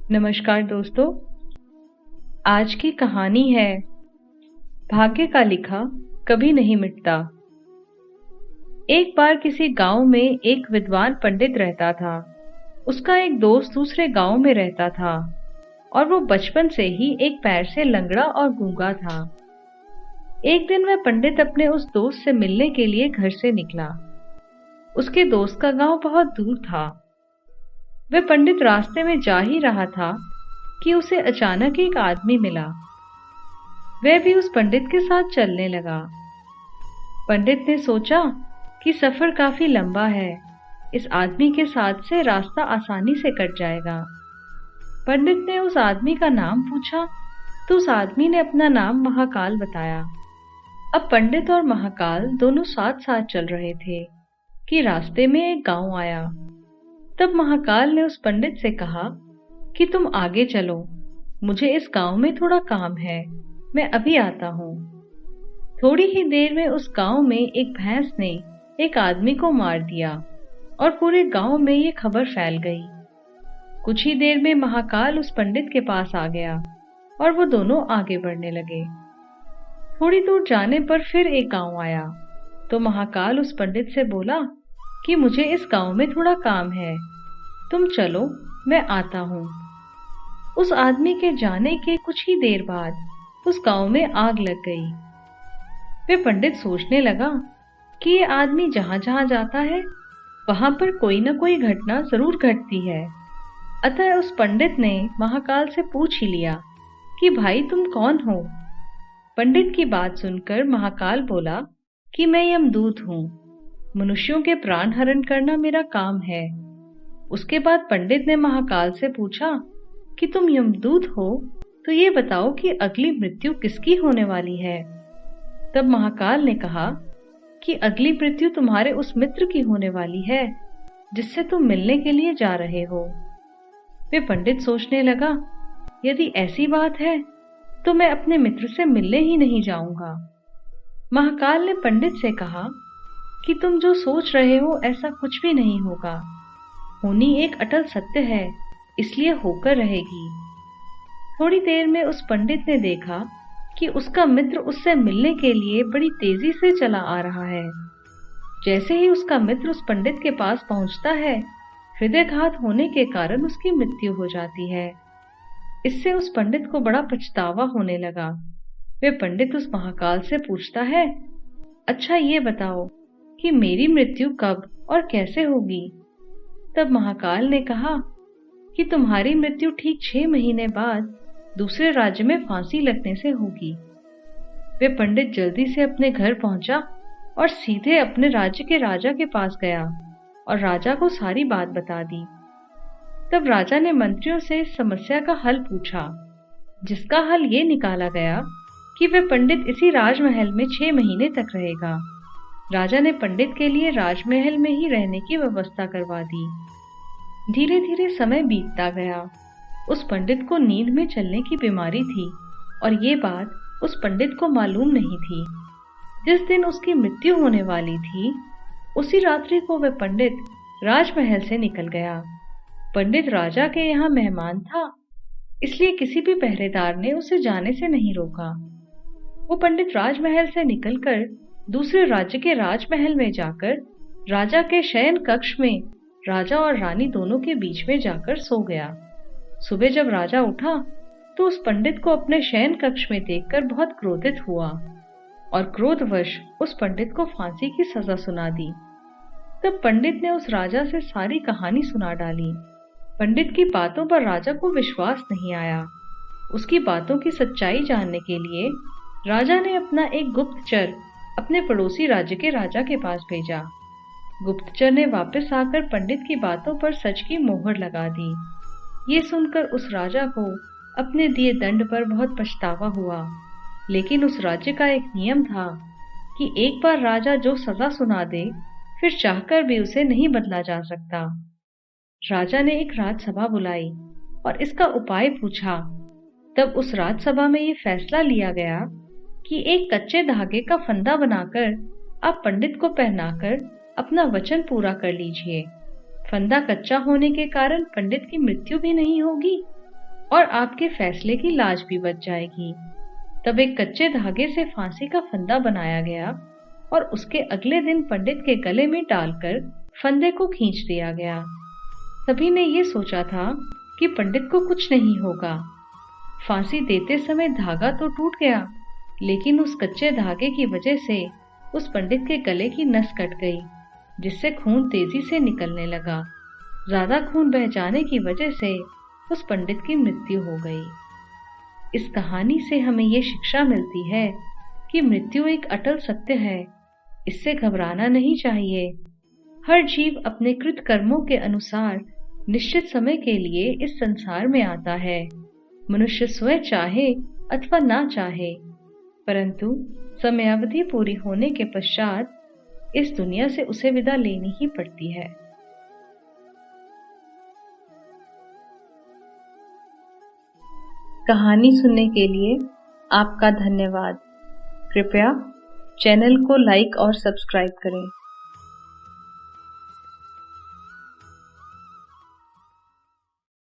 नमस्कार दोस्तों। आज की कहानी है भाग्य का लिखा कभी नहीं मिटता। एक बार किसी गांव में एक विद्वान पंडित रहता था। उसका एक दोस्त दूसरे गांव में रहता था और वो बचपन से ही एक पैर से लंगड़ा और गूंगा था। एक दिन वह पंडित अपने उस दोस्त से मिलने के लिए घर से निकला। उसके दोस्त का गांव बहुत दूर था। वह पंडित रास्ते में जा ही रहा था कि उसे अचानक एक आदमी मिला। वह भी उस पंडित के साथ चलने लगा। पंडित ने सोचा कि सफर काफी लंबा है, इस आदमी के साथ से रास्ता आसानी से कट जाएगा। पंडित ने उस आदमी का नाम पूछा तो उस आदमी ने अपना नाम महाकाल बताया। अब पंडित और महाकाल दोनों साथ साथ चल रहे थे कि रास्ते में एक गांव आया। तब महाकाल ने उस पंडित से कहा कि तुम आगे चलो, मुझे इस गांव में थोड़ा काम है, मैं अभी आता हूँ। थोड़ी ही देर में उस गांव में एक भैंस ने एक आदमी को मार दिया और पूरे गांव में ये खबर फैल गई। कुछ ही देर में महाकाल उस पंडित के पास आ गया और वो दोनों आगे बढ़ने लगे। थोड़ी दूर जाने पर फिर एक गांव आया तो महाकाल उस पंडित से बोला कि मुझे इस गांव में थोड़ा काम है, तुम चलो, मैं आता हूँ। उस आदमी के जाने के कुछ ही देर बाद उस गांव में आग लग गई। वे पंडित सोचने लगा कि ये आदमी जहां जहां जाता है वहां पर कोई न कोई घटना जरूर घटती है। अतः उस पंडित ने महाकाल से पूछ ही लिया कि भाई तुम कौन हो। पंडित की बात सुनकर महाकाल बोला कि मैं यमदूत हूँ, मनुष्यों के प्राण हरण करना मेरा काम है। उसके बाद पंडित ने महाकाल से पूछा कि तुम यमदूत हो तो ये बताओ कि अगली मृत्यु किसकी होने वाली है। तब महाकाल ने कहा कि अगली मृत्यु तुम्हारे उस मित्र की होने वाली है जिससे तुम मिलने के लिए जा रहे हो। वे पंडित सोचने लगा, यदि ऐसी बात है तो मैं अपने मित्र से मिलने ही नहीं जाऊंगा। महाकाल ने पंडित से कहा कि तुम जो सोच रहे हो ऐसा कुछ भी नहीं होगा। होनी एक अटल सत्य है, इसलिए होकर रहेगी। थोड़ी देर में उस पंडित ने देखा कि उसका मित्र उससे मिलने के लिए बड़ी तेजी से चला आ रहा है। जैसे ही उसका मित्र उस पंडित के पास पहुंचता है, हृदयघात होने के कारण उसकी मृत्यु हो जाती है। इससे उस पंडित को बड़ा पछतावा होने लगा। वे पंडित उस महाकाल से पूछता है, अच्छा ये बताओ कि मेरी मृत्यु कब और कैसे होगी। तब महाकाल ने कहा कि तुम्हारी मृत्यु ठीक 6 महीने बाद दूसरे राज्य में फांसी लगने से होगी। वे पंडित जल्दी से अपने घर पहुंचा और सीधे अपने राज्य के राजा के पास गया और राजा को सारी बात बता दी। तब राजा ने मंत्रियों से इस समस्या का हल पूछा, जिसका हल ये निकाला गया कि वे पंडित इसी राजमहल में 6 महीने तक रहेगा। राजा ने पंडित के लिए राजमहल में ही रहने की व्यवस्था करवा दी। धीरे धीरे समय बीतता गया। उस पंडित को नींद में चलने की बीमारी थी और ये बात उस पंडित को मालूम नहीं थी। जिस दिन उसकी मृत्यु होने वाली थी, उसी रात्रि को वह पंडित राजमहल से निकल गया। पंडित राजा के यहाँ मेहमान था, इसलिए किसी भी पहरेदार ने उसे जाने से नहीं रोका। वो पंडित राजमहल से निकलकर दूसरे राज्य के राजमहल में जाकर राजा के शयन कक्ष में राजा और रानी दोनों के बीच में जाकर सो गया। सुबह जब राजा उठा तो उस पंडित को अपने शयन कक्ष में देखकर बहुत क्रोधित हुआ और क्रोधवश उस पंडित को फांसी की सजा सुना दी। तब पंडित ने उस राजा से सारी कहानी सुना डाली। पंडित की बातों पर राजा को विश्वास नहीं आया। उसकी बातों की सच्चाई जानने के लिए राजा ने अपना एक गुप्तचर अपने पड़ोसी राज्य के राजा के पास भेजा। गुप्तचर ने वापस आकर पंडित की बातों पर सच की मोहर लगा दी। ये सुनकर उस राजा को अपने दिए दंड पर बहुत पछतावा हुआ, लेकिन उस राज्य का एक नियम था कि एक बार राजा जो सजा सुना दे, फिर चाहकर भी उसे नहीं बदला जा सकता। राजा ने एक राजसभा बुलाई और इसका उपाय पूछा। तब उस राजसभा में ये फैसला लिया गया कि एक कच्चे धागे का फंदा बनाकर आप पंडित को पहनाकर अपना वचन पूरा कर लीजिए। फंदा कच्चा होने के कारण पंडित की मृत्यु भी नहीं होगी और आपके फैसले की लाज भी बच जाएगी। तब एक कच्चे धागे से फांसी का फंदा बनाया गया और उसके अगले दिन पंडित के गले में डालकर फंदे को खींच दिया गया। सभी ने ये सोचा था कि पंडित को कुछ नहीं होगा। फांसी देते समय धागा तो टूट गया, लेकिन उस कच्चे धागे की वजह से उस पंडित के गले की नस कट गई, जिससे खून तेजी से निकलने लगा। ज्यादा खून बह जाने की वजह से उस पंडित की मृत्यु हो गई। इस कहानी से हमें ये शिक्षा मिलती है कि मृत्यु एक अटल सत्य है, इससे घबराना नहीं चाहिए। हर जीव अपने कृत कर्मों के अनुसार निश्चित समय के लिए इस संसार में आता है। मनुष्य स्वयं चाहे अथवा ना चाहे, परंतु समयावधि पूरी होने के पश्चात इस दुनिया से उसे विदा लेनी ही पड़ती है। कहानी सुनने के लिए आपका धन्यवाद। कृपया चैनल को लाइक और सब्सक्राइब करें।